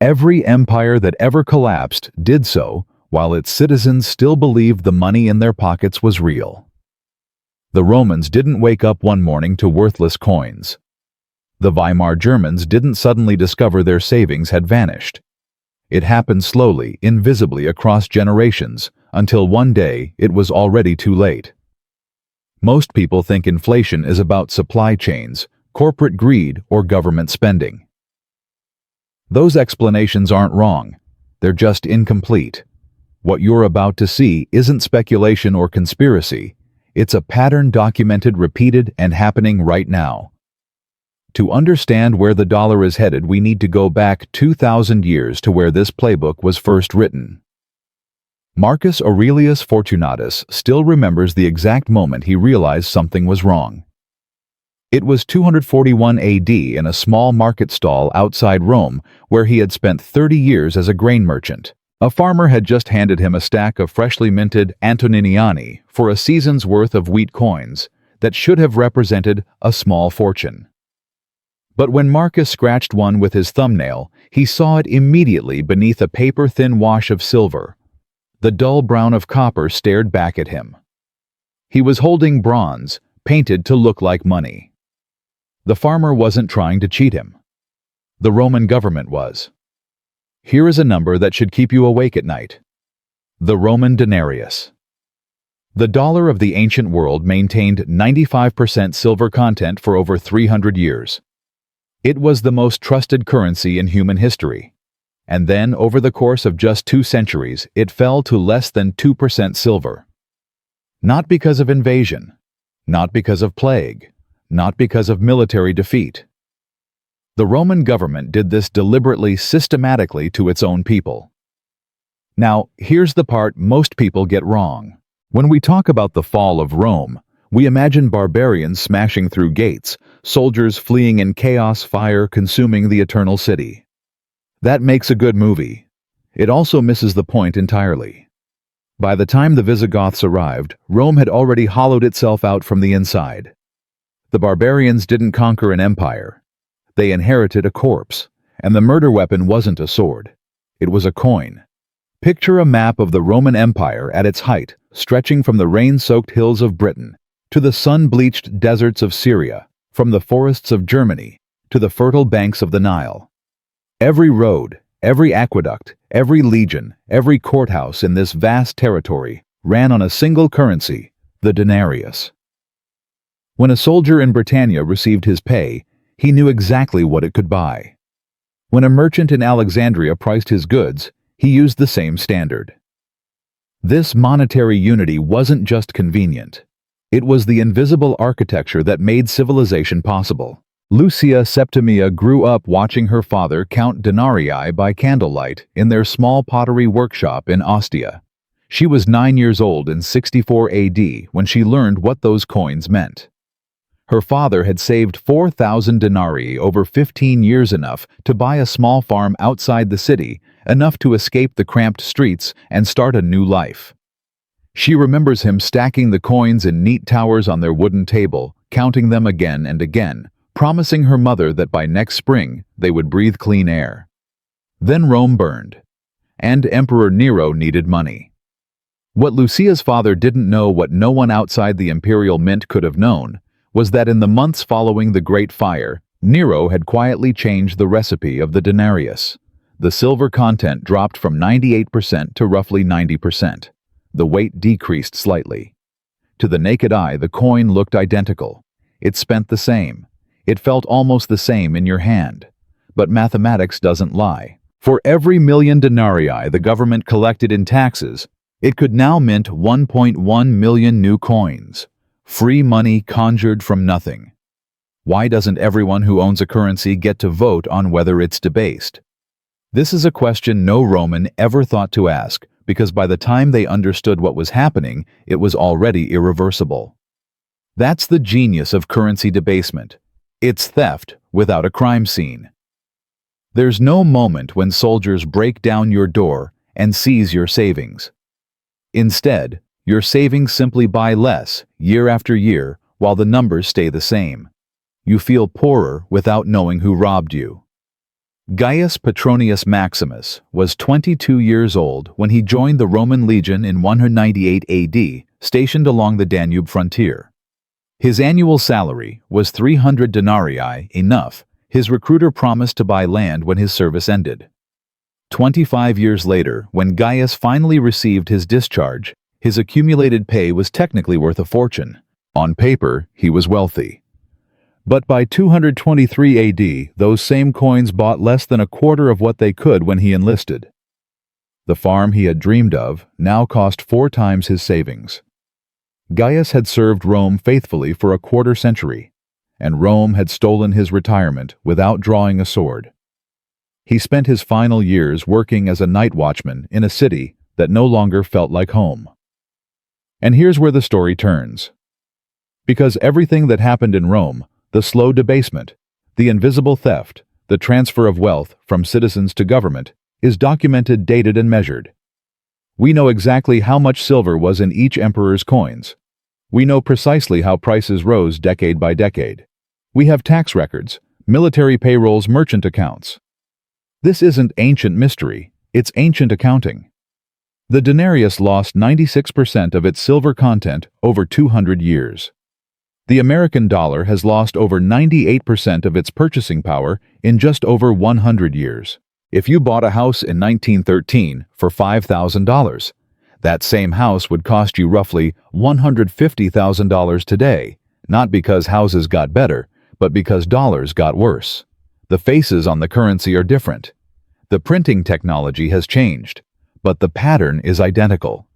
Every empire that ever collapsed did so while its citizens still believed the money in their pockets was real. The Romans didn't wake up one morning to worthless coins. The Weimar Germans didn't suddenly discover their savings had vanished. It happened slowly, invisibly across generations, until one day it was already too late. Most people think inflation is about supply chains, corporate greed, or government spending. Those explanations aren't wrong. They're just incomplete. What you're about to see isn't speculation or conspiracy. It's a pattern documented, repeated, and happening right now. To understand where the dollar is headed, we need to go back 2,000 years to where this playbook was first written. Marcus Aurelius Fortunatus still remembers the exact moment he realized something was wrong. It was 241 AD in a small market stall outside Rome where he had spent 30 years as a grain merchant. A farmer had just handed him a stack of freshly minted Antoniniani for a season's worth of wheat coins that should have represented a small fortune. But when Marcus scratched one with his thumbnail, he saw it immediately beneath a paper-thin wash of silver. The dull brown of copper stared back at him. He was holding bronze, painted to look like money. The farmer wasn't trying to cheat him. The Roman government was. Here is a number that should keep you awake at night. The Roman denarius. The dollar of the ancient world maintained 95% silver content for over 300 years. It was the most trusted currency in human history. And then, over the course of just 2 centuries, it fell to less than 2% silver. Not because of invasion, not because of plague, not because of military defeat. The Roman government did this deliberately, systematically to its own people. Now, here's the part most people get wrong. When we talk about the fall of Rome, we imagine barbarians smashing through gates, soldiers fleeing in chaos, fire consuming the eternal city. That makes a good movie. It also misses the point entirely. By the time the Visigoths arrived, Rome had already hollowed itself out from the inside. The barbarians didn't conquer an empire. They inherited a corpse, and the murder weapon wasn't a sword. It was a coin. Picture a map of the Roman Empire at its height, stretching from the rain-soaked hills of Britain to the sun-bleached deserts of Syria, from the forests of Germany to the fertile banks of the Nile. Every road, every aqueduct, every legion, every courthouse in this vast territory ran on a single currency, the denarius. When a soldier in Britannia received his pay, he knew exactly what it could buy. When a merchant in Alexandria priced his goods, he used the same standard. This monetary unity wasn't just convenient. It was the invisible architecture that made civilization possible. Lucia Septimia grew up watching her father count denarii by candlelight in their small pottery workshop in Ostia. She was 9 years old in 64 AD when she learned what those coins meant. Her father had saved 4,000 denarii over 15 years, enough to buy a small farm outside the city, enough to escape the cramped streets and start a new life. She remembers him stacking the coins in neat towers on their wooden table, counting them again and again, promising her mother that by next spring they would breathe clean air. Then Rome burned, and Emperor Nero needed money. What Lucia's father didn't know, what no one outside the imperial mint could have known, was that in the months following the Great Fire, Nero had quietly changed the recipe of the denarius. The silver content dropped from 98% to roughly 90%. The weight decreased slightly. To the naked eye, the coin looked identical. It spent the same. It felt almost the same in your hand. But mathematics doesn't lie. For every million denarii the government collected in taxes, it could now mint 1.1 million new coins. Free money conjured from nothing. Why doesn't everyone who owns a currency get to vote on whether it's debased? This is a question no Roman ever thought to ask, because by the time they understood what was happening, it was already irreversible. That's the genius of currency debasement. It's theft without a crime scene. There's no moment when soldiers break down your door and seize your savings. Instead, your savings simply buy less year after year while the numbers stay the same. You feel poorer without knowing who robbed you. Gaius Petronius Maximus was 22 years old when he joined the Roman legion in 198 AD, stationed along the Danube frontier. His annual salary was 300 denarii, enough his recruiter promised to buy land when his service ended. 25 years later, when Gaius finally received his discharge, his accumulated pay was technically worth a fortune. On paper, he was wealthy. But by 223 AD, those same coins bought less than a quarter of what they could when he enlisted. The farm he had dreamed of now cost 4 times his savings. Gaius had served Rome faithfully for a quarter century, and Rome had stolen his retirement without drawing a sword. He spent his final years working as a night watchman in a city that no longer felt like home. And here's where the story turns. Because everything that happened in Rome, the slow debasement, the invisible theft, the transfer of wealth from citizens to government, is documented, dated, and measured. We know exactly how much silver was in each emperor's coins. We know precisely how prices rose decade by decade. We have tax records, military payrolls, merchant accounts. This isn't ancient mystery, it's ancient accounting. The denarius lost 96% of its silver content over 200 years. The American dollar has lost over 98% of its purchasing power in just over 100 years. If you bought a house in 1913 for $5,000, that same house would cost you roughly $150,000 today, not because houses got better, but because dollars got worse. The faces on the currency are different. The printing technology has changed, but the pattern is identical.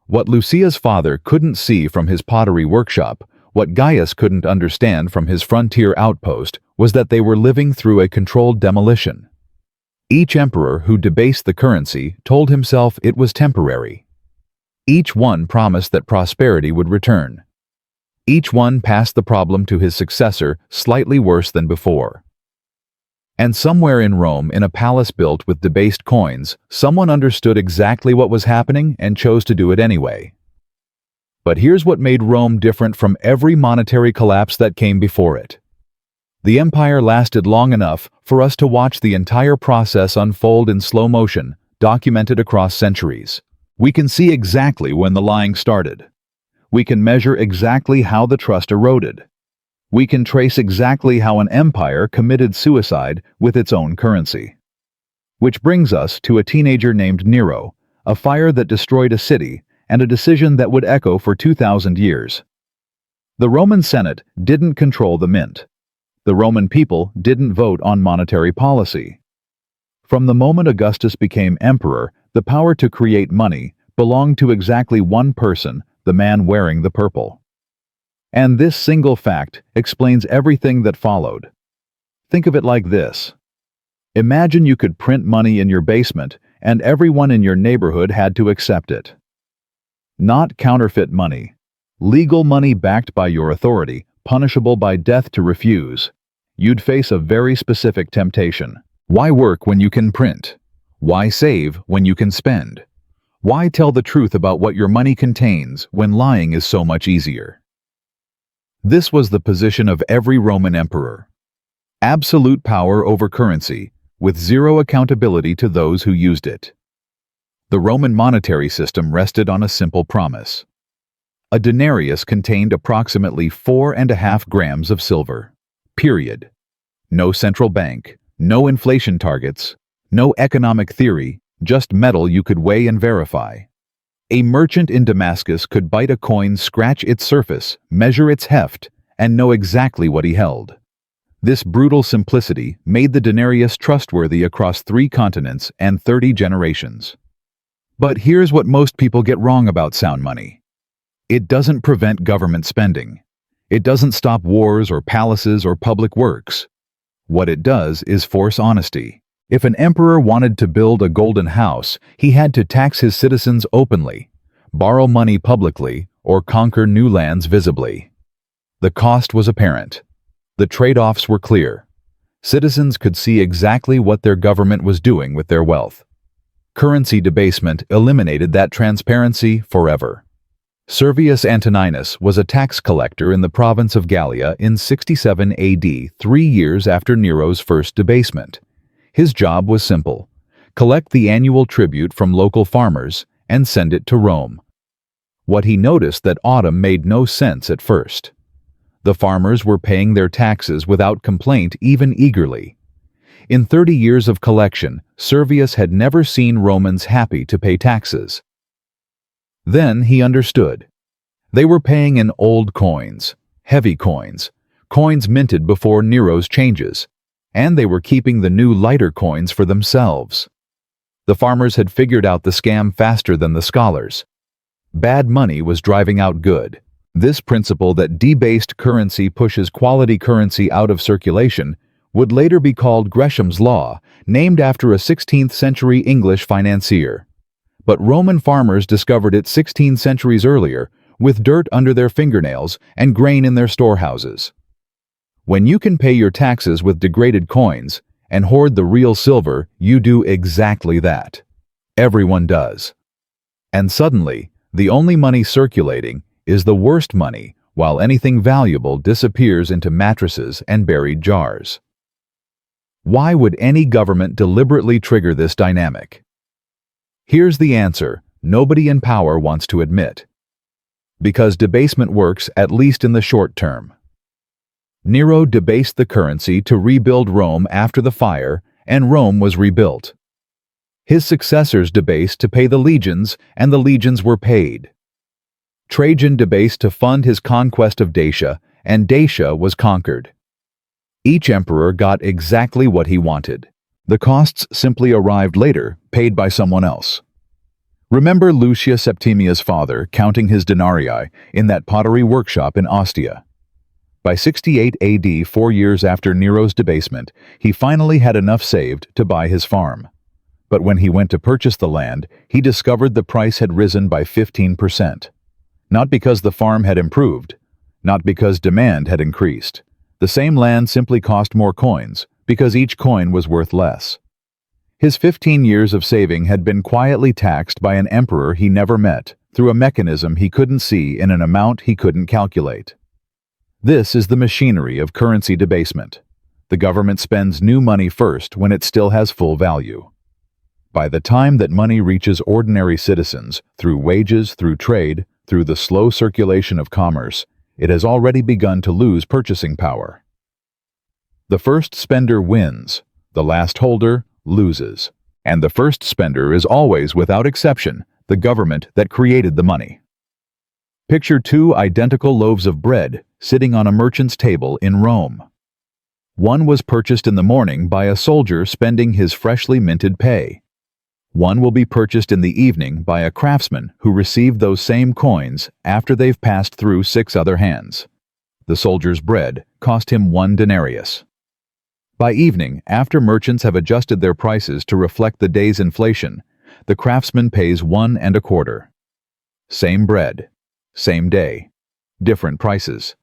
What Lucia's father couldn't see from his pottery workshop, what Gaius couldn't understand from his frontier outpost, was that they were living through a controlled demolition. Each emperor who debased the currency told himself it was temporary. Each one promised that prosperity would return. Each one passed the problem to his successor slightly worse than before. And somewhere in Rome, in a palace built with debased coins, someone understood exactly what was happening and chose to do it anyway. But here's what made Rome different from every monetary collapse that came before it. The empire lasted long enough for us to watch the entire process unfold in slow motion, documented across centuries. We can see exactly when the lying started. We can measure exactly how the trust eroded. We can trace exactly how an empire committed suicide with its own currency. Which brings us to a teenager named Nero, a fire that destroyed a city, and a decision that would echo for 2,000 years. The Roman Senate didn't control the mint. The Roman people didn't vote on monetary policy. From the moment Augustus became emperor, the power to create money belonged to exactly one person, the man wearing the purple. And this single fact explains everything that followed. Think of it like this. Imagine you could print money in your basement and everyone in your neighborhood had to accept it. Not counterfeit money. Legal money backed by your authority, punishable by death to refuse. You'd face a very specific temptation. Why work when you can print? Why save when you can spend? Why tell the truth about what your money contains when lying is so much easier? This was the position of every Roman emperor. Absolute power over currency, with zero accountability to those who used it. The Roman monetary system rested on a simple promise. A denarius contained approximately 4.5 grams of silver. Period. No central bank, no inflation targets, no economic theory, just metal you could weigh and verify. A merchant in Damascus could bite a coin, scratch its surface, measure its heft, and know exactly what he held. This brutal simplicity made the denarius trustworthy across 3 continents and 30 generations. But here's what most people get wrong about sound money. It doesn't prevent government spending. It doesn't stop wars or palaces or public works. What it does is force honesty. If an emperor wanted to build a golden house, he had to tax his citizens openly, borrow money publicly, or conquer new lands visibly. The cost was apparent. The trade-offs were clear. Citizens could see exactly what their government was doing with their wealth. Currency debasement eliminated that transparency forever. Servius Antoninus was a tax collector in the province of Gallia in 67 AD, 3 years after Nero's first debasement. His job was simple: collect the annual tribute from local farmers and send it to Rome. What he noticed that autumn made no sense at first. The farmers were paying their taxes without complaint, even eagerly. In 30 years of collection, Servius had never seen Romans happy to pay taxes. Then he understood. They were paying in old coins, heavy coins, coins minted before Nero's changes, and they were keeping the new lighter coins for themselves. The farmers had figured out the scam faster than the scholars. Bad money was driving out good. This principle that debased currency pushes quality currency out of circulation would later be called Gresham's Law, named after a 16th century English financier. But Roman farmers discovered it 16 centuries earlier, with dirt under their fingernails and grain in their storehouses. When you can pay your taxes with degraded coins and hoard the real silver, you do exactly that. Everyone does. And suddenly, the only money circulating is the worst money, while anything valuable disappears into mattresses and buried jars. Why would any government deliberately trigger this dynamic? Here's the answer nobody in power wants to admit. Because debasement works, at least in the short term. Nero debased the currency to rebuild Rome after the fire, and Rome was rebuilt. His successors debased to pay the legions, and the legions were paid. Trajan debased to fund his conquest of Dacia, and Dacia was conquered. Each emperor got exactly what he wanted. The costs simply arrived later, paid by someone else. Remember Lucia Septimia's father counting his denarii in that pottery workshop in Ostia. By 68 AD, 4 years after Nero's debasement, he finally had enough saved to buy his farm. But when he went to purchase the land, he discovered the price had risen by 15%. Not because the farm had improved, not because demand had increased. The same land simply cost more coins, because each coin was worth less. His 15 years of saving had been quietly taxed by an emperor he never met, through a mechanism he couldn't see in an amount he couldn't calculate. This is the machinery of currency debasement. The government spends new money first when it still has full value. By the time that money reaches ordinary citizens, through wages, through trade, through the slow circulation of commerce, it has already begun to lose purchasing power. The first spender wins, the last holder loses. And the first spender is always, without exception, the government that created the money. Picture 2 identical loaves of bread sitting on a merchant's table in Rome. One was purchased in the morning by a soldier spending his freshly minted pay. One will be purchased in the evening by a craftsman who received those same coins after they've passed through 6 other hands. The soldier's bread cost him 1 denarius. By evening, after merchants have adjusted their prices to reflect the day's inflation, the craftsman pays 1 1/4. Same bread, same day, different prices.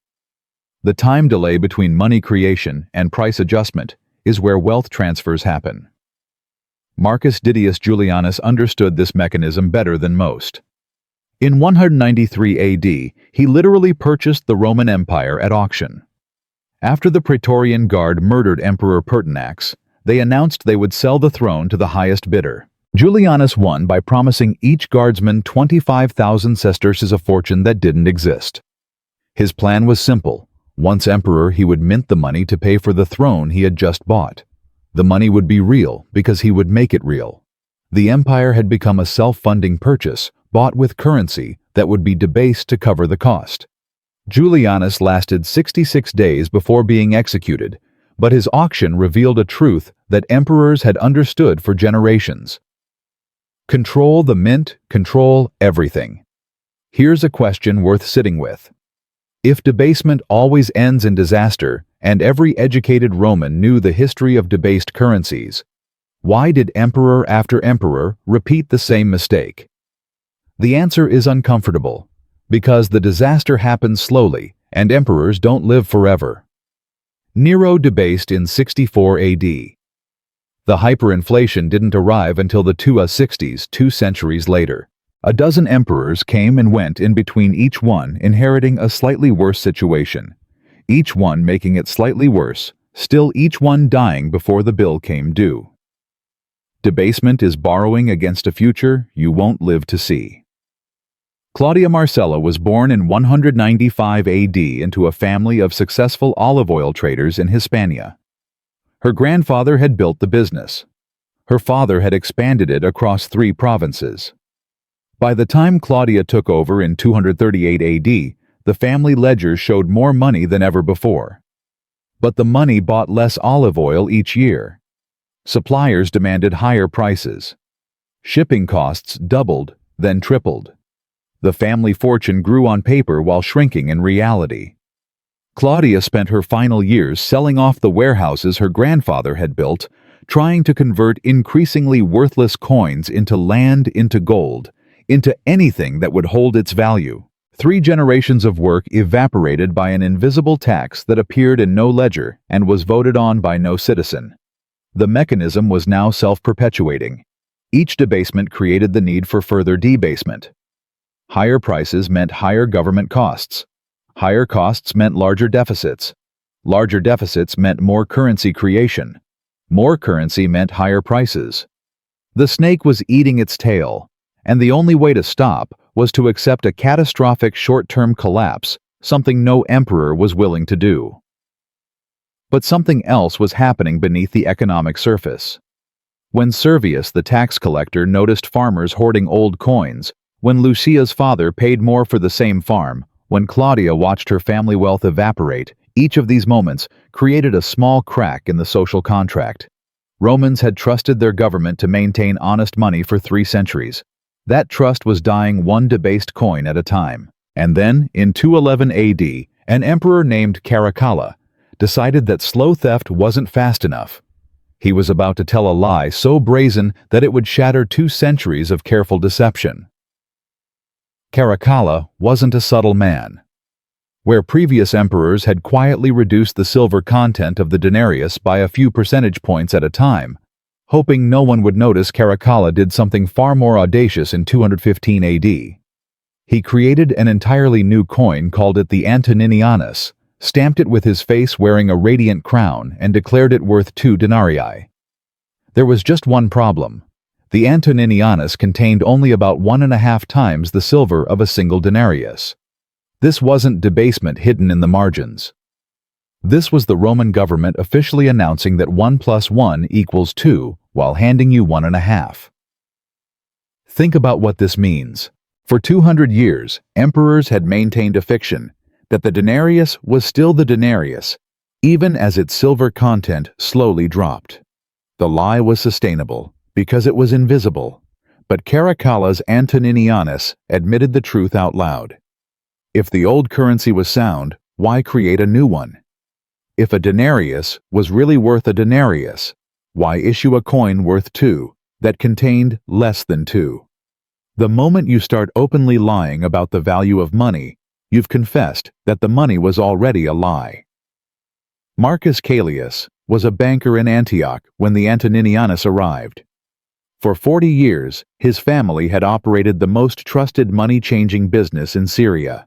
The time delay between money creation and price adjustment is where wealth transfers happen. Marcus Didius Julianus understood this mechanism better than most. In 193 AD, he literally purchased the Roman Empire at auction. After the Praetorian Guard murdered Emperor Pertinax, they announced they would sell the throne to the highest bidder. Julianus won by promising each guardsman 25,000 sesterces, a fortune that didn't exist. His plan was simple. Once emperor, he would mint the money to pay for the throne he had just bought. The money would be real because he would make it real. The empire had become a self-funding purchase, bought with currency that would be debased to cover the cost. Julianus lasted 66 days before being executed, but his auction revealed a truth that emperors had understood for generations. Control the mint, control everything. Here's a question worth sitting with. If debasement always ends in disaster, and every educated Roman knew the history of debased currencies, why did emperor after emperor repeat the same mistake? The answer is uncomfortable, because the disaster happens slowly, and emperors don't live forever. Nero debased in 64 AD. The hyperinflation didn't arrive until the 260s, 2 centuries later. A dozen emperors came and went in between, each one inheriting a slightly worse situation. Each one making it slightly worse, still each one dying before the bill came due. Debasement is borrowing against a future you won't live to see. Claudia Marcella was born in 195 AD into a family of successful olive oil traders in Hispania. Her grandfather had built the business. Her father had expanded it across 3 provinces. By the time Claudia took over in 238 AD, the family ledger showed more money than ever before. But the money bought less olive oil each year. Suppliers demanded higher prices. Shipping costs doubled, then tripled. The family fortune grew on paper while shrinking in reality. Claudia spent her final years selling off the warehouses her grandfather had built, trying to convert increasingly worthless coins into land, into gold, into anything that would hold its value. 3 generations of work evaporated by an invisible tax that appeared in no ledger and was voted on by no citizen. The mechanism was now self-perpetuating. Each debasement created the need for further debasement. Higher prices meant higher government costs. Higher costs meant larger deficits. Larger deficits meant more currency creation. More currency meant higher prices. The snake was eating its tail, and the only way to stop was to accept a catastrophic short-term collapse, something no emperor was willing to do. But something else was happening beneath the economic surface. When Servius, the tax collector, noticed farmers hoarding old coins, when Lucia's father paid more for the same farm, when Claudia watched her family wealth evaporate, each of these moments created a small crack in the social contract. Romans had trusted their government to maintain honest money for 3 centuries. That trust was dying one debased coin at a time. And then, in 211 AD, an emperor named Caracalla decided that slow theft wasn't fast enough. He was about to tell a lie so brazen that it would shatter 2 centuries of careful deception. Caracalla wasn't a subtle man. Where previous emperors had quietly reduced the silver content of the denarius by a few percentage points at a time, hoping no one would notice, Caracalla did something far more audacious in 215 AD. He created an entirely new coin, called it the Antoninianus, stamped it with his face wearing a radiant crown, and declared it worth 2 denarii. There was just one problem. The Antoninianus contained only about 1.5 times the silver of a single denarius. This wasn't debasement hidden in the margins. This was the Roman government officially announcing that 1 + 1 = 2, while handing you 1.5. Think about what this means. For 200 years, emperors had maintained a fiction that the denarius was still the denarius, even as its silver content slowly dropped. The lie was sustainable because it was invisible, but Caracalla's Antoninianus admitted the truth out loud. If the old currency was sound, why create a new one? If a denarius was really worth a denarius, why issue a coin worth 2 that contained less than 2? The moment you start openly lying about the value of money, you've confessed that the money was already a lie. Marcus Caelius was a banker in Antioch when the Antoninianus arrived. For 40 years, his family had operated the most trusted money-changing business in Syria.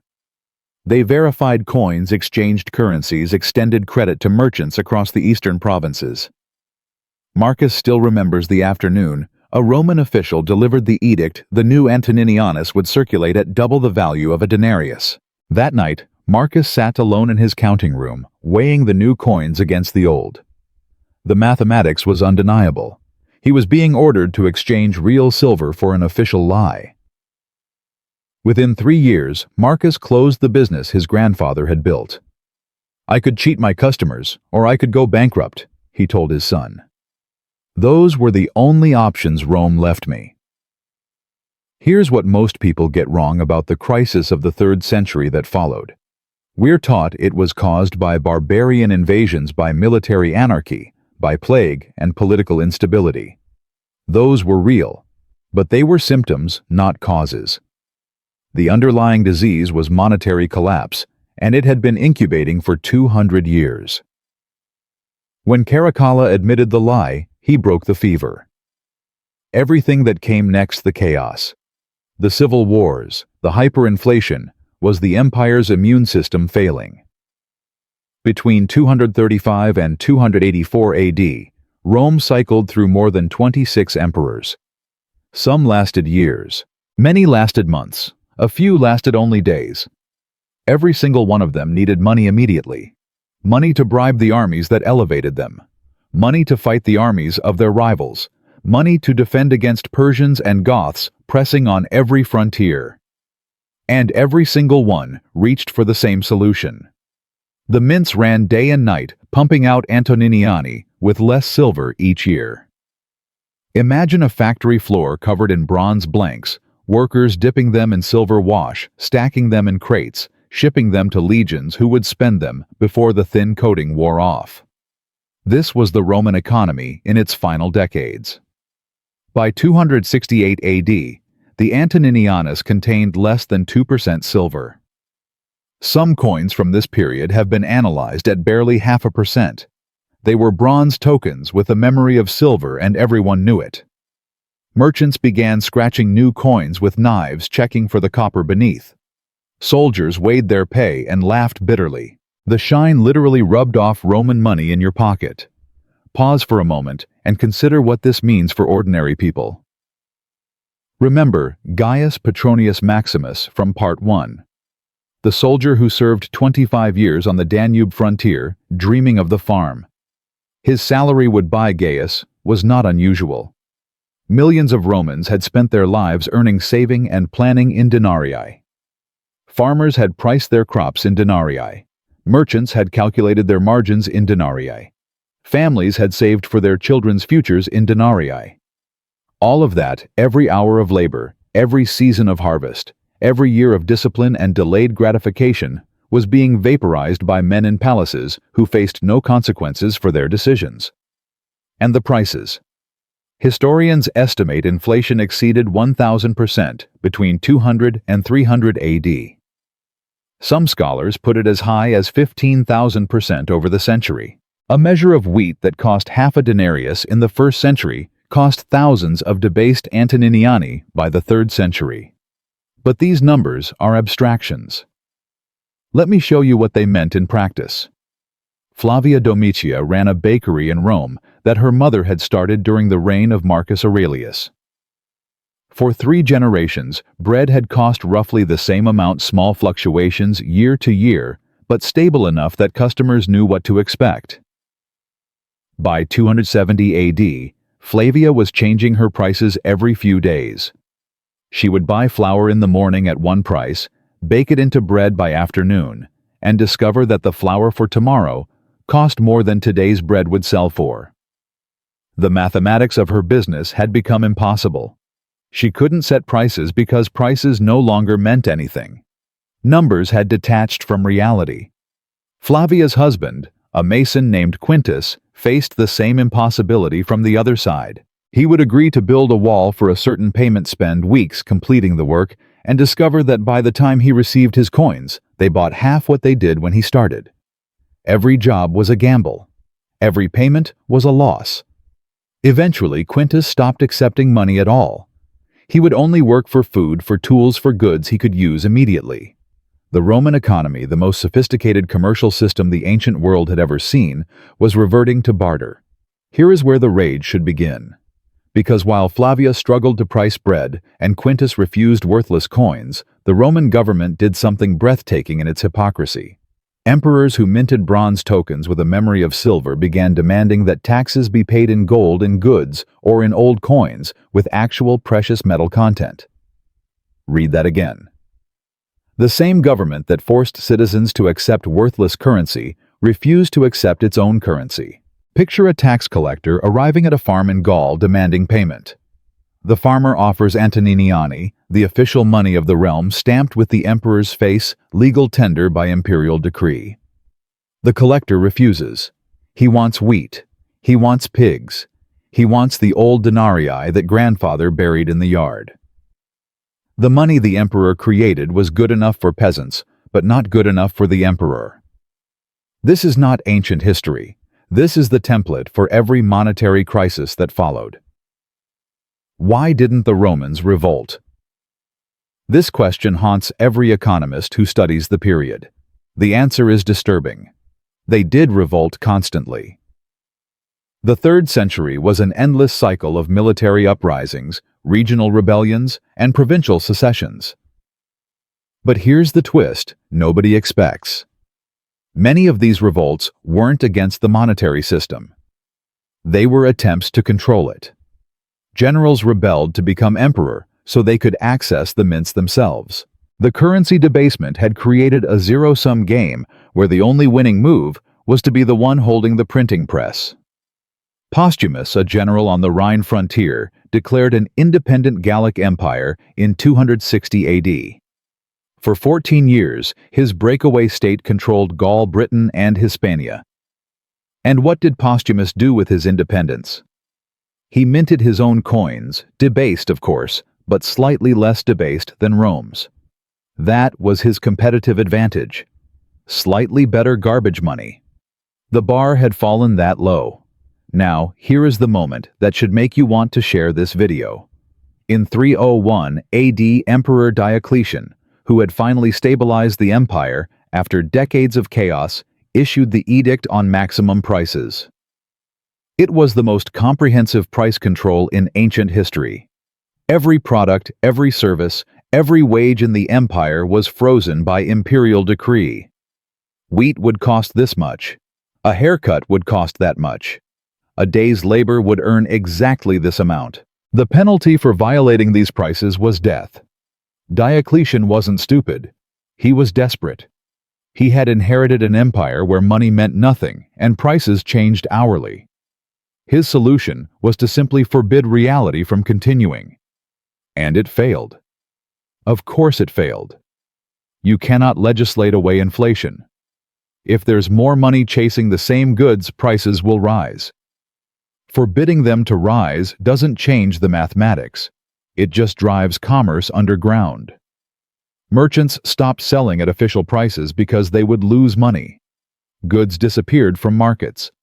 They verified coins, exchanged currencies, extended credit to merchants across the eastern provinces. Marcus still remembers the afternoon a Roman official delivered the edict the new Antoninianus would circulate at double the value of a denarius. That night, Marcus sat alone in his counting room, weighing the new coins against the old. The mathematics was undeniable. He was being ordered to exchange real silver for an official lie. Within 3 years, Marcus closed the business his grandfather had built. "I could cheat my customers, or I could go bankrupt," he told his son. "Those were the only options Rome left me." Here's what most people get wrong about the crisis of the 3rd century that followed. We're taught it was caused by barbarian invasions, by military anarchy, by plague and political instability. Those were real, but they were symptoms, not causes. The underlying disease was monetary collapse, and it had been incubating for 200 years. When Caracalla admitted the lie, he broke the fever. Everything that came next, the chaos, the civil wars, the hyperinflation, was the empire's immune system failing. Between 235 and 284 AD, Rome cycled through more than 26 emperors. Some lasted years. Many lasted months. A few lasted only days. Every single one of them needed money immediately. Money to bribe the armies that elevated them. Money to fight the armies of their rivals. Money to defend against Persians and Goths pressing on every frontier. And every single one reached for the same solution. The mints ran day and night, pumping out Antoniniani with less silver each year. Imagine a factory floor covered in bronze blanks, workers dipping them in silver wash, stacking them in crates, shipping them to legions who would spend them before the thin coating wore off. This was the Roman economy in its final decades. By 268 AD, the Antoninianus contained less than 2% silver. Some coins from this period have been analyzed at barely 0.5%. They were bronze tokens with a memory of silver, and everyone knew it. Merchants began scratching new coins with knives, checking for the copper beneath. Soldiers weighed their pay and laughed bitterly. The shine literally rubbed off Roman money in your pocket. Pause for a moment and consider what this means for ordinary people. Remember Gaius Petronius Maximus from Part 1. The soldier who served 25 years on the Danube frontier, dreaming of the farm. His salary would buy Gaius was not unusual. Millions of Romans had spent their lives earning, saving, and planning in denarii. Farmers had priced their crops in denarii. Merchants had calculated their margins in denarii. Families had saved for their children's futures in denarii. All of that, every hour of labor, every season of harvest, every year of discipline and delayed gratification, was being vaporized by men in palaces who faced no consequences for their decisions. And the prices. Historians estimate inflation exceeded 1,000% between 200 and 300 AD. Some scholars put it as high as 15,000% over the century. A measure of wheat that cost half a denarius in the 1st century cost thousands of debased Antoniniani by the 3rd century. But these numbers are abstractions. Let me show you what they meant in practice. Flavia Domitia ran a bakery in Rome that her mother had started during the reign of Marcus Aurelius. For 3 generations, bread had cost roughly the same amount, small fluctuations year to year, but stable enough that customers knew what to expect. By 270 AD, Flavia was changing her prices every few days. She would buy flour in the morning at one price, bake it into bread by afternoon, and discover that the flour for tomorrow cost more than today's bread would sell for. The mathematics of her business had become impossible. She couldn't set prices because prices no longer meant anything. Numbers had detached from reality. Flavia's husband, a mason named Quintus, faced the same impossibility from the other side. He would agree to build a wall for a certain payment, spend weeks completing the work, and discover that by the time he received his coins, they bought half what they did when he started. Every job was a gamble. Every payment was a loss. Eventually, Quintus stopped accepting money at all. He would only work for food, for tools, for goods he could use immediately. The Roman economy, the most sophisticated commercial system the ancient world had ever seen, was reverting to barter. Here is where the rage should begin. Because while Flavia struggled to price bread and Quintus refused worthless coins, the Roman government did something breathtaking in its hypocrisy. Emperors who minted bronze tokens with a memory of silver began demanding that taxes be paid in gold, in goods, or in old coins with actual precious metal content. Read that again. The same government that forced citizens to accept worthless currency refused to accept its own currency. Picture a tax collector arriving at a farm in Gaul demanding payment. The farmer offers Antoniniani, the official money of the realm, stamped with the emperor's face, legal tender by imperial decree. The collector refuses. He wants wheat. He wants pigs. He wants the old denarii that grandfather buried in the yard. The money the emperor created was good enough for peasants, but not good enough for the emperor. This is not ancient history. This is the template for every monetary crisis that followed. Why didn't the Romans revolt? This question haunts every economist who studies the period. The answer is disturbing. They did revolt constantly. The 3rd century was an endless cycle of military uprisings, regional rebellions, and provincial secessions. But here's the twist nobody expects. Many of these revolts weren't against the monetary system. They were attempts to control it. Generals rebelled to become emperor so they could access the mints themselves. The currency debasement had created a zero-sum game where the only winning move was to be the one holding the printing press. Postumus, a general on the Rhine frontier, declared an independent Gallic empire in 260 AD. For 14 years, his breakaway state controlled Gaul, Britain, and Hispania. And what did Postumus do with his independence? He minted his own coins, debased, of course, but slightly less debased than Rome's. That was his competitive advantage. Slightly better garbage money. The bar had fallen that low. Now, here is the moment that should make you want to share this video. In 301 AD, Emperor Diocletian, who had finally stabilized the empire after decades of chaos, issued the Edict on Maximum Prices. It was the most comprehensive price control in ancient history. Every product, every service, every wage in the empire was frozen by imperial decree. Wheat would cost this much. A haircut would cost that much. A day's labor would earn exactly this amount. The penalty for violating these prices was death. Diocletian wasn't stupid. He was desperate. He had inherited an empire where money meant nothing and prices changed hourly. His solution was to simply forbid reality from continuing. And it failed. Of course it failed. You cannot legislate away inflation. If there's more money chasing the same goods, prices will rise. Forbidding them to rise doesn't change the mathematics. It just drives commerce underground. Merchants stopped selling at official prices because they would lose money. Goods disappeared from markets.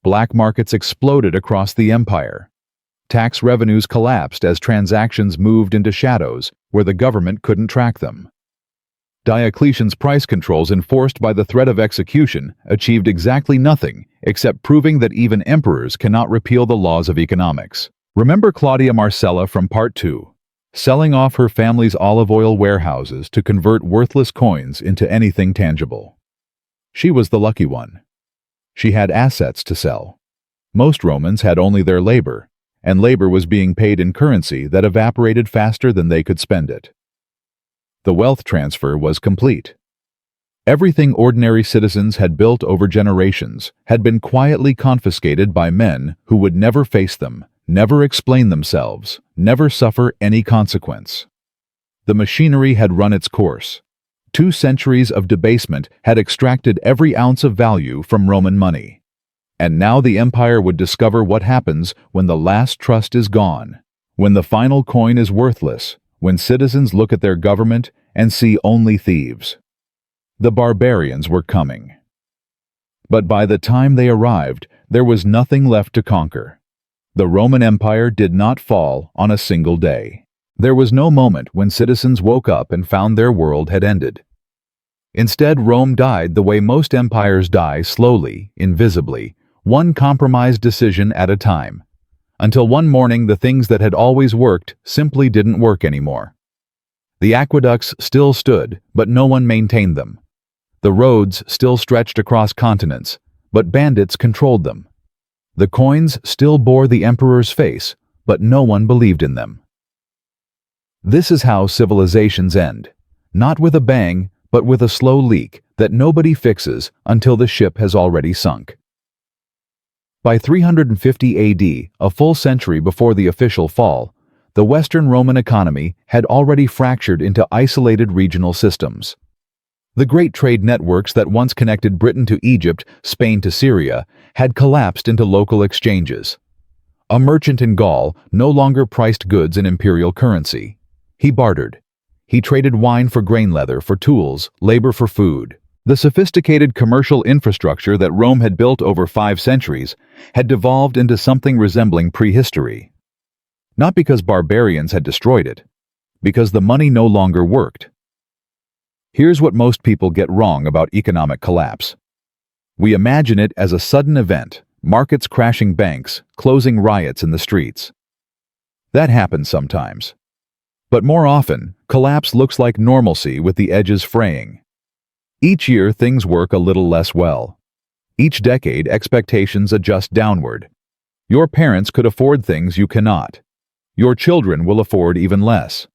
Black markets exploded across the empire. Tax revenues collapsed as transactions moved into shadows where the government couldn't track them. Diocletian's price controls, enforced by the threat of execution, achieved exactly nothing except proving that even emperors cannot repeal the laws of economics. Remember Claudia Marcella from Part 2, selling off her family's olive oil warehouses to convert worthless coins into anything tangible. She was the lucky one. She had assets to sell. Most Romans had only their labor, and labor was being paid in currency that evaporated faster than they could spend it. The wealth transfer was complete. Everything ordinary citizens had built over generations had been quietly confiscated by men who would never face them, never explain themselves, never suffer any consequence. The machinery had run its course. 2 centuries of debasement had extracted every ounce of value from Roman money. And now the empire would discover what happens when the last trust is gone, when the final coin is worthless, when citizens look at their government and see only thieves. The barbarians were coming. But by the time they arrived, there was nothing left to conquer. The Roman Empire did not fall on a single day. There was no moment when citizens woke up and found their world had ended. Instead, Rome died the way most empires die, slowly, invisibly, one compromised decision at a time. Until one morning, the things that had always worked simply didn't work anymore. The aqueducts still stood, but no one maintained them. The roads still stretched across continents, but bandits controlled them. The coins still bore the emperor's face, but no one believed in them. This is how civilizations end, not with a bang, but with a slow leak that nobody fixes until the ship has already sunk. By 350 AD, a full century before the official fall, the Western Roman economy had already fractured into isolated regional systems. The great trade networks that once connected Britain to Egypt, Spain to Syria, had collapsed into local exchanges. A merchant in Gaul no longer priced goods in imperial currency. He bartered. He traded wine for grain leather, for tools, labor for food. The sophisticated commercial infrastructure that Rome had built over 5 centuries had devolved into something resembling prehistory. Not because barbarians had destroyed it, because the money no longer worked. Here's what most people get wrong about economic collapse. We imagine it as a sudden event, markets crashing, banks closing, riots in the streets. That happens sometimes. But more often, collapse looks like normalcy with the edges fraying. Each year, things work a little less well. Each decade, expectations adjust downward. Your parents could afford things you cannot. Your children will afford even less.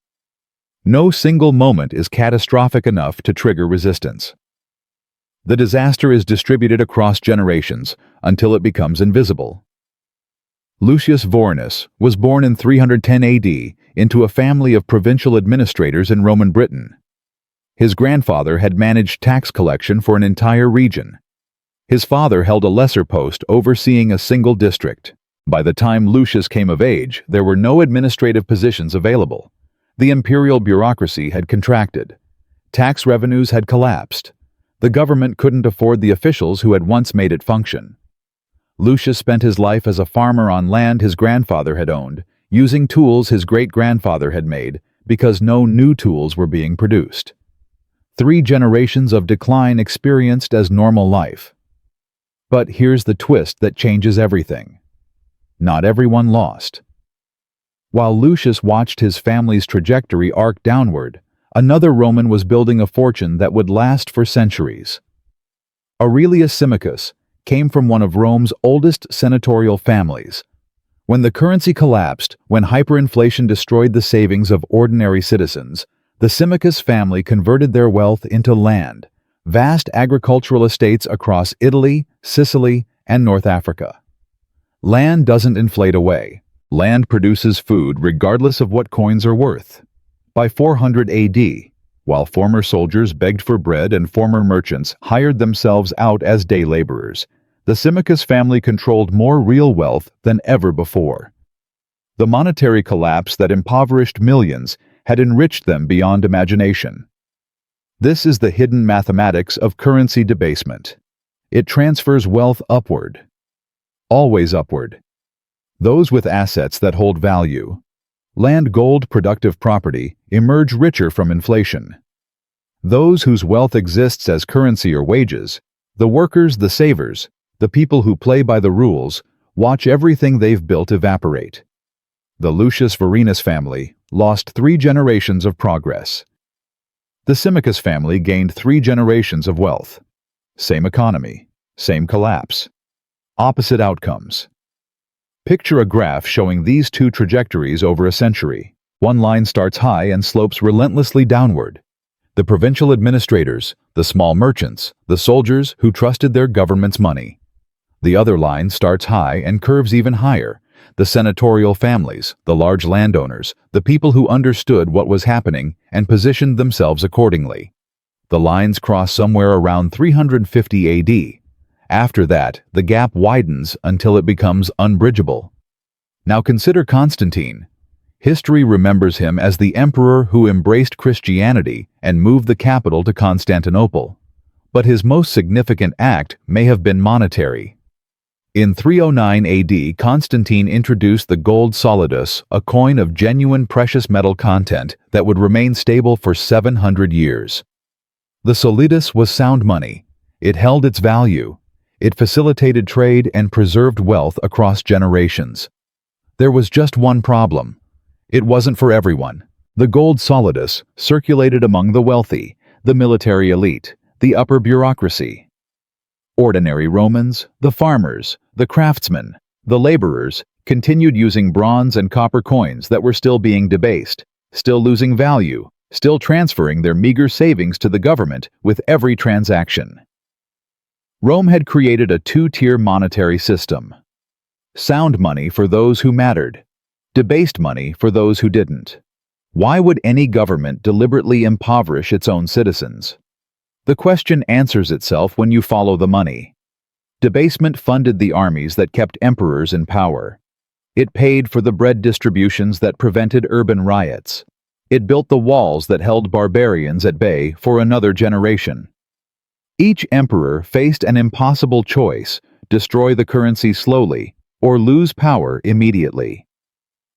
No single moment is catastrophic enough to trigger resistance. The disaster is distributed across generations until it becomes invisible. Lucius Vorenus was born in 310 AD into a family of provincial administrators in Roman Britain. His grandfather had managed tax collection for an entire region. His father held a lesser post overseeing a single district. By the time Lucius came of age, there were no administrative positions available. The imperial bureaucracy had contracted. Tax revenues had collapsed. The government couldn't afford the officials who had once made it function. Lucius spent his life as a farmer on land his grandfather had owned, using tools his great-grandfather had made because no new tools were being produced. 3 generations of decline experienced as normal life. But here's the twist that changes everything. Not everyone lost. While Lucius watched his family's trajectory arc downward, another Roman was building a fortune that would last for centuries. Aurelius Symmachus came from one of Rome's oldest senatorial families. When the currency collapsed, when hyperinflation destroyed the savings of ordinary citizens, the Symmachus family converted their wealth into land, vast agricultural estates across Italy, Sicily, and North Africa. Land doesn't inflate away. Land produces food regardless of what coins are worth. By 400 AD, while former soldiers begged for bread and former merchants hired themselves out as day laborers, the Symmachus family controlled more real wealth than ever before. The monetary collapse that impoverished millions had enriched them beyond imagination. This is the hidden mathematics of currency debasement. It transfers wealth upward. Always upward. Those with assets that hold value, land, gold, productive property, emerge richer from inflation. Those whose wealth exists as currency or wages, the workers, the savers, the people who play by the rules, watch everything they've built evaporate. The Lucius Vorenus family lost 3 generations of progress. The Symmachus family gained 3 generations of wealth. Same economy, same collapse. Opposite outcomes. Picture a graph showing these 2 trajectories over a century. One line starts high and slopes relentlessly downward. The provincial administrators, the small merchants, the soldiers who trusted their government's money. The other line starts high and curves even higher. The senatorial families, the large landowners, the people who understood what was happening and positioned themselves accordingly. The lines cross somewhere around 350 AD. After that, the gap widens until it becomes unbridgeable. Now consider Constantine. History remembers him as the emperor who embraced Christianity and moved the capital to Constantinople. But his most significant act may have been monetary. In 309 AD, Constantine introduced the gold solidus, a coin of genuine precious metal content that would remain stable for 700 years. The solidus was sound money. It held its value. It facilitated trade and preserved wealth across generations. There was just one problem. It wasn't for everyone. The gold solidus circulated among the wealthy, the military elite, the upper bureaucracy. Ordinary Romans, the farmers, the craftsmen, the laborers, continued using bronze and copper coins that were still being debased, still losing value, still transferring their meager savings to the government with every transaction. Rome had created a 2-tier monetary system. Sound money for those who mattered, debased money for those who didn't. Why would any government deliberately impoverish its own citizens? The question answers itself when you follow the money. Debasement funded the armies that kept emperors in power. It paid for the bread distributions that prevented urban riots. It built the walls that held barbarians at bay for another generation. Each emperor faced an impossible choice: destroy the currency slowly or lose power immediately.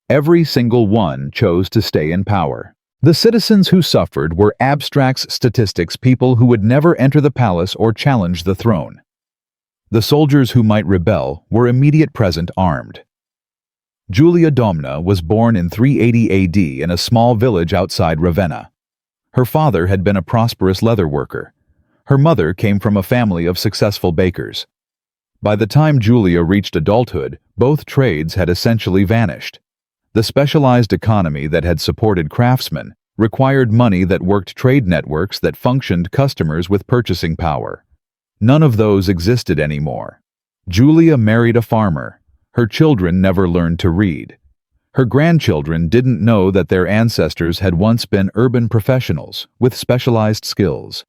Every single one chose to stay in power. The citizens who suffered were abstract statistics, people who would never enter the palace or challenge the throne. The soldiers who might rebel were immediate present armed. Julia Domna was born in 380 AD in a small village outside Ravenna. Her father had been a prosperous leather worker. Her mother came from a family of successful bakers. By the time Julia reached adulthood, both trades had essentially vanished. The specialized economy that had supported craftsmen required money that worked trade networks that functioned customers with purchasing power. None of those existed anymore. Julia married a farmer. Her children never learned to read. Her grandchildren didn't know that their ancestors had once been urban professionals with specialized skills.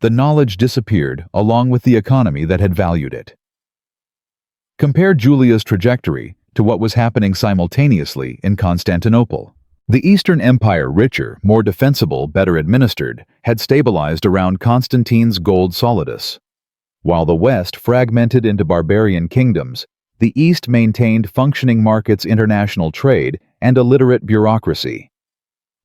The knowledge disappeared along with the economy that had valued it. Compare Julia's trajectory to what was happening simultaneously in Constantinople. The Eastern Empire, richer, more defensible, better administered, had stabilized around Constantine's gold solidus. While the West fragmented into barbarian kingdoms, the East maintained functioning markets, international trade, and a literate bureaucracy.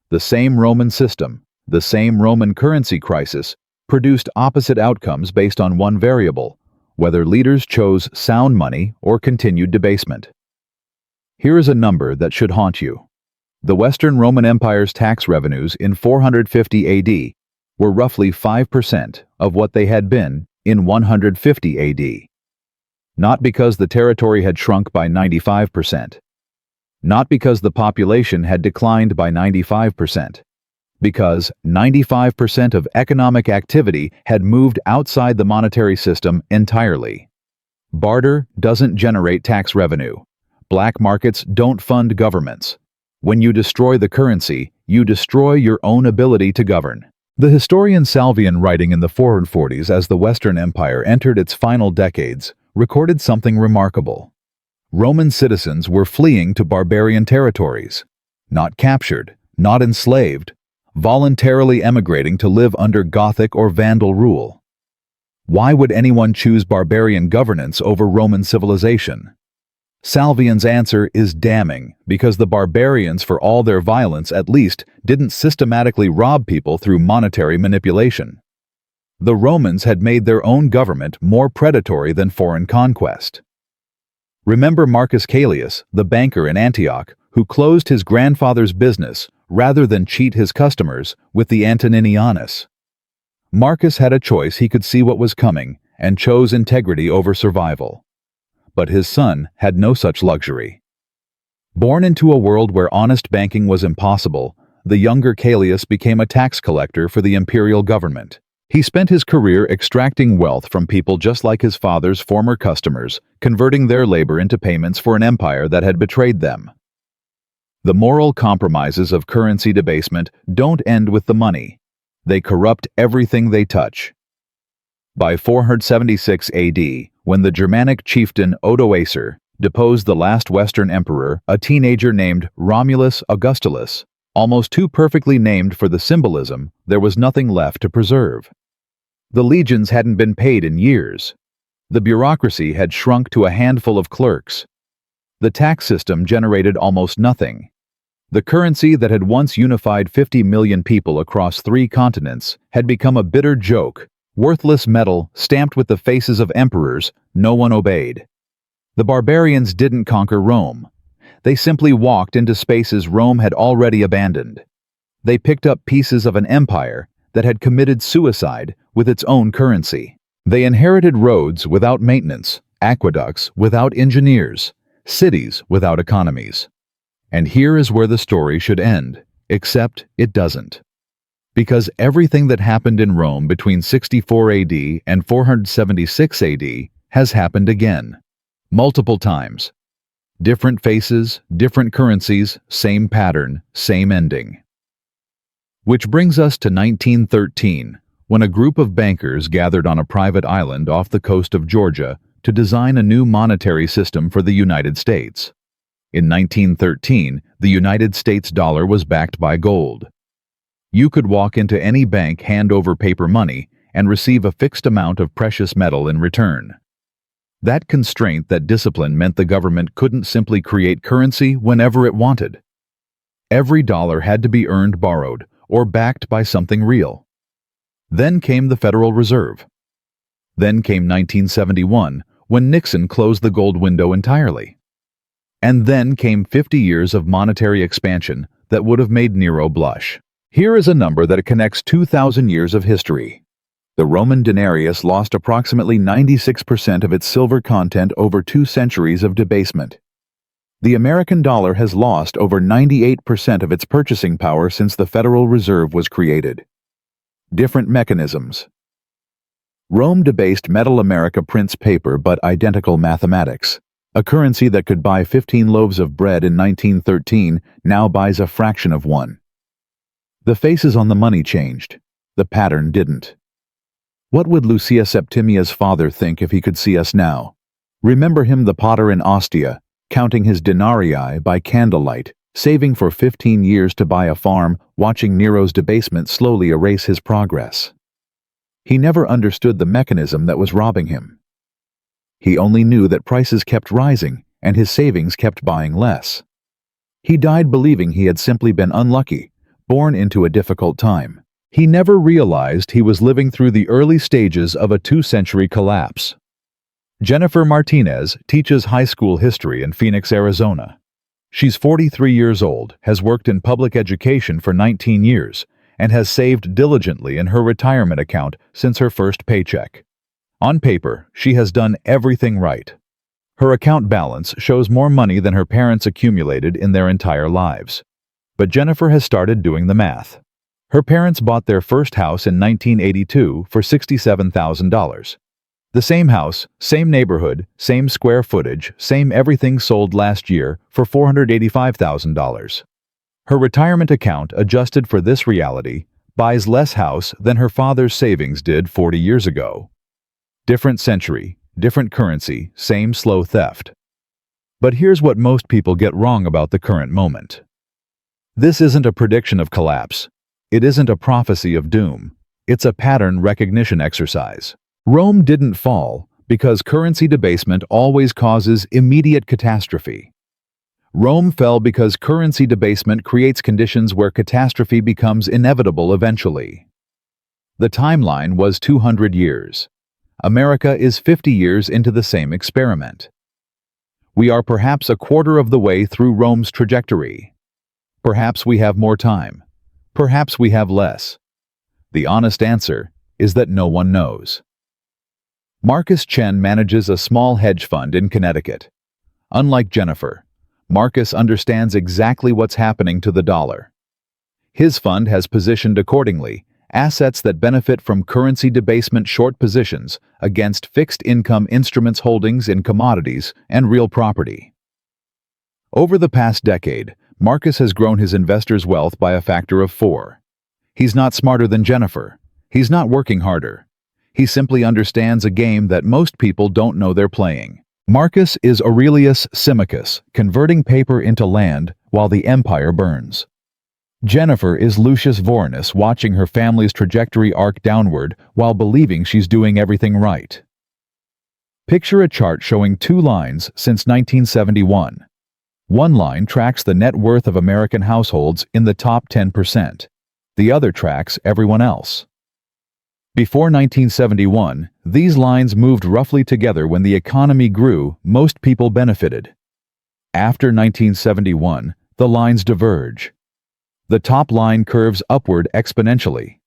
The same Roman system, the same Roman currency crisis, produced opposite outcomes based on one variable: whether leaders chose sound money or continued debasement. Here is a number that should haunt you. The Western Roman Empire's tax revenues in 450 AD were roughly 5% of what they had been in 150 AD. Not because the territory had shrunk by 95%. Not because the population had declined by 95%. Because 95% of economic activity had moved outside the monetary system entirely. Barter doesn't generate tax revenue. Black markets don't fund governments. When you destroy the currency, you destroy your own ability to govern. The historian Salvian, writing in the 440s as the Western Empire entered its final decades, recorded something remarkable. Roman citizens were fleeing to barbarian territories, not captured, not enslaved, voluntarily emigrating to live under Gothic or Vandal rule. Why would anyone choose barbarian governance over Roman civilization? Salvian's answer is damning, because the barbarians, for all their violence at least, didn't systematically rob people through monetary manipulation. The Romans had made their own government more predatory than foreign conquest. Remember Marcus Caelius, the banker in Antioch, who closed his grandfather's business rather than cheat his customers with the Antoninianus. Marcus had a choice. He could see what was coming and chose integrity over survival. But his son had no such luxury. Born into a world where honest banking was impossible, the younger Caelius became a tax collector for the imperial government. He spent his career extracting wealth from people just like his father's former customers, converting their labor into payments for an empire that had betrayed them. The moral compromises of currency debasement don't end with the money. They corrupt everything they touch. By 476 AD, when the Germanic chieftain Odoacer deposed the last Western emperor, a teenager named Romulus Augustulus, almost too perfectly named for the symbolism, there was nothing left to preserve. The legions hadn't been paid in years. The bureaucracy had shrunk to a handful of clerks. The tax system generated almost nothing. The currency that had once unified 50 million people across 3 continents had become a bitter joke, worthless metal stamped with the faces of emperors no one obeyed. The barbarians didn't conquer Rome. They simply walked into spaces Rome had already abandoned. They picked up pieces of an empire that had committed suicide with its own currency. They inherited roads without maintenance, aqueducts without engineers, cities without economies. And here is where the story should end, except it doesn't. Because everything that happened in Rome between 64 AD and 476 AD has happened again, multiple times. Different faces, different currencies, same pattern, same ending. Which brings us to 1913, when a group of bankers gathered on a private island off the coast of Georgia to design a new monetary system for the United States. In 1913, the United States dollar was backed by gold. You could walk into any bank, hand over paper money, and receive a fixed amount of precious metal in return. That constraint, that discipline, meant the government couldn't simply create currency whenever it wanted. Every dollar had to be earned, borrowed, or backed by something real. Then came the Federal Reserve. Then came 1971, when Nixon closed the gold window entirely. And then came 50 years of monetary expansion that would have made Nero blush. Here is a number that connects 2,000 years of history. The Roman denarius lost approximately 96% of its silver content over 2 centuries of debasement. The American dollar has lost over 98% of its purchasing power since the Federal Reserve was created. Different mechanisms. Rome debased metal. America prints paper but identical mathematics. A currency that could buy 15 loaves of bread in 1913 now buys a fraction of one. The faces on the money changed. The pattern didn't. What would Lucia Septimia's father think if he could see us now? Remember him, the potter in Ostia, counting his denarii by candlelight, saving for 15 years to buy a farm, watching Nero's debasement slowly erase his progress. He never understood the mechanism that was robbing him. He only knew that prices kept rising and his savings kept buying less. He died believing he had simply been unlucky, born into a difficult time. He never realized he was living through the early stages of a 2-century collapse. Jennifer Martinez teaches high school history in Phoenix, Arizona. She's 43 years old, has worked in public education for 19 years, and has saved diligently in her retirement account since her first paycheck. On paper, she has done everything right. Her account balance shows more money than her parents accumulated in their entire lives. But Jennifer has started doing the math. Her parents bought their first house in 1982 for $67,000. The same house, same neighborhood, same square footage, same everything sold last year for $485,000. Her retirement account, adjusted for this reality, buys less house than her father's savings did 40 years ago. Different century, different currency, same slow theft. But here's what most people get wrong about the current moment. This isn't a prediction of collapse. It isn't a prophecy of doom. It's a pattern recognition exercise. Rome didn't fall because currency debasement always causes immediate catastrophe. Rome fell because currency debasement creates conditions where catastrophe becomes inevitable eventually. The timeline was 200 years. America is 50 years into the same experiment. We are perhaps a quarter of the way through Rome's trajectory. Perhaps we have more time. Perhaps we have less. The honest answer is that no one knows. Marcus Chen manages a small hedge fund in Connecticut. Unlike Jennifer, Marcus understands exactly what's happening to the dollar. His fund has positioned accordingly assets that benefit from currency debasement short positions against fixed income instruments holdings in commodities and real property. Over the past decade, Marcus has grown his investors' wealth by a factor of 4. He's not smarter than Jennifer. He's not working harder. He simply understands a game that most people don't know they're playing. Marcus is Aurelius Symmachus, converting paper into land while the empire burns. Jennifer is Lucius Vorenus, watching her family's trajectory arc downward while believing she's doing everything right. Picture a chart showing 2 lines since 1971. One line tracks the net worth of American households in the top 10%. The other tracks everyone else. Before 1971, these lines moved roughly together. When the economy grew, most people benefited. After 1971, the lines diverge. The top line curves upward exponentially.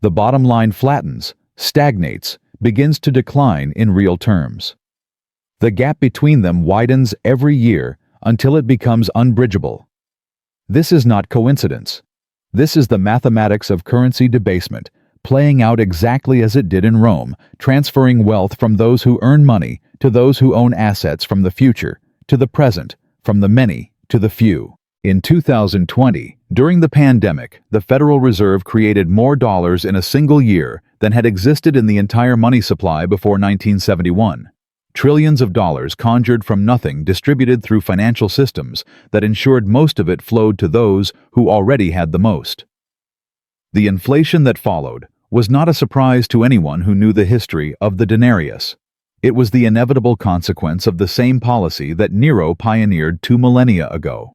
The bottom line flattens, stagnates, begins to decline in real terms. The gap between them widens every year until it becomes unbridgeable. This is not coincidence. This is the mathematics of currency debasement, playing out exactly as it did in Rome, transferring wealth from those who earn money to those who own assets, from the future to the present, from the many to the few. In 2020, during the pandemic, the Federal Reserve created more dollars in a single year than had existed in the entire money supply before 1971. Trillions of dollars conjured from nothing, distributed through financial systems that ensured most of it flowed to those who already had the most. The inflation that followed was not a surprise to anyone who knew the history of the denarius. It was the inevitable consequence of the same policy that Nero pioneered 2 millennia ago.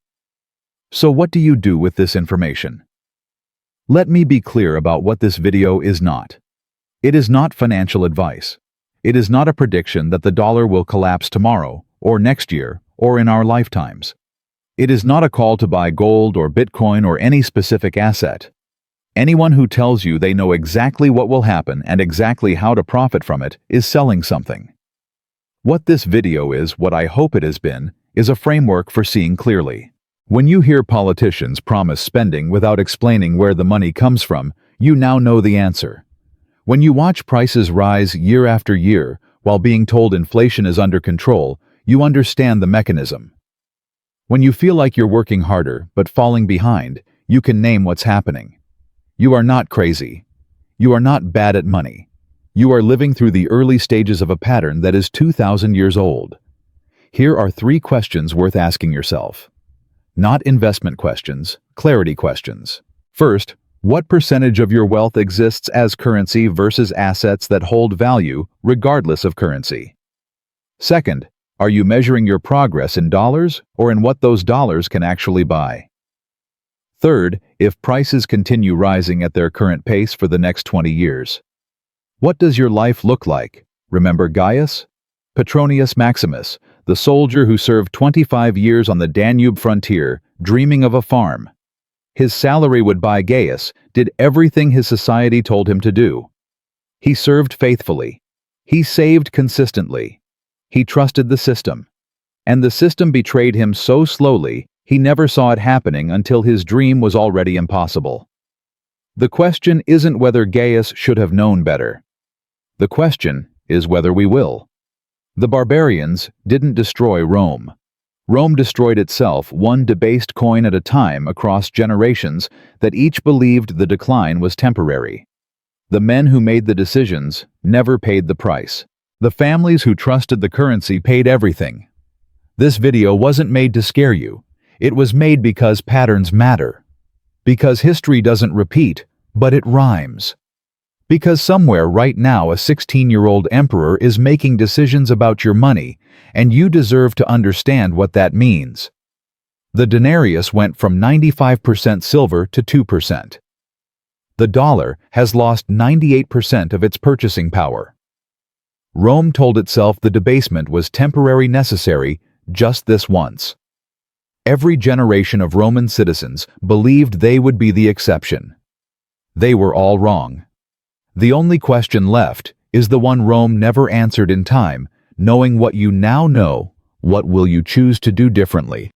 So what do you do with this information? Let me be clear about what this video is not. It is not financial advice. It is not a prediction that the dollar will collapse tomorrow, or next year, or in our lifetimes. It is not a call to buy gold or Bitcoin or any specific asset. Anyone who tells you they know exactly what will happen and exactly how to profit from it is selling something. What this video is, what I hope it has been, is a framework for seeing clearly. When you hear politicians promise spending without explaining where the money comes from, you now know the answer. When you watch prices rise year after year while being told inflation is under control, you understand the mechanism. When you feel like you're working harder but falling behind, you can name what's happening. You are not crazy. You are not bad at money. You are living through the early stages of a pattern that is 2,000 years old. Here are 3 questions worth asking yourself. Not investment questions, clarity questions. First, what percentage of your wealth exists as currency versus assets that hold value regardless of currency? Second, are you measuring your progress in dollars or in what those dollars can actually buy? Third, if prices continue rising at their current pace for the next 20 years, what does your life look like? Remember Gaius? Petronius Maximus, the soldier who served 25 years on the Danube frontier, dreaming of a farm. His salary would buy Gaius, did everything his society told him to do. He served faithfully. He saved consistently. He trusted the system. And the system betrayed him so slowly, he never saw it happening until his dream was already impossible. The question isn't whether Gaius should have known better. The question is whether we will. The barbarians didn't destroy Rome. Rome destroyed itself, one debased coin at a time across generations that each believed the decline was temporary. The men who made the decisions never paid the price. The families who trusted the currency paid everything. This video wasn't made to scare you. It was made because patterns matter. Because history doesn't repeat, but it rhymes. Because somewhere right now a 16-year-old emperor is making decisions about your money, and you deserve to understand what that means. The denarius went from 95% silver to 2%. The dollar has lost 98% of its purchasing power. Rome told itself the debasement was temporary necessary just this once. Every generation of Roman citizens believed they would be the exception. They were all wrong. The only question left is the one Rome never answered in time. Knowing what you now know, what will you choose to do differently?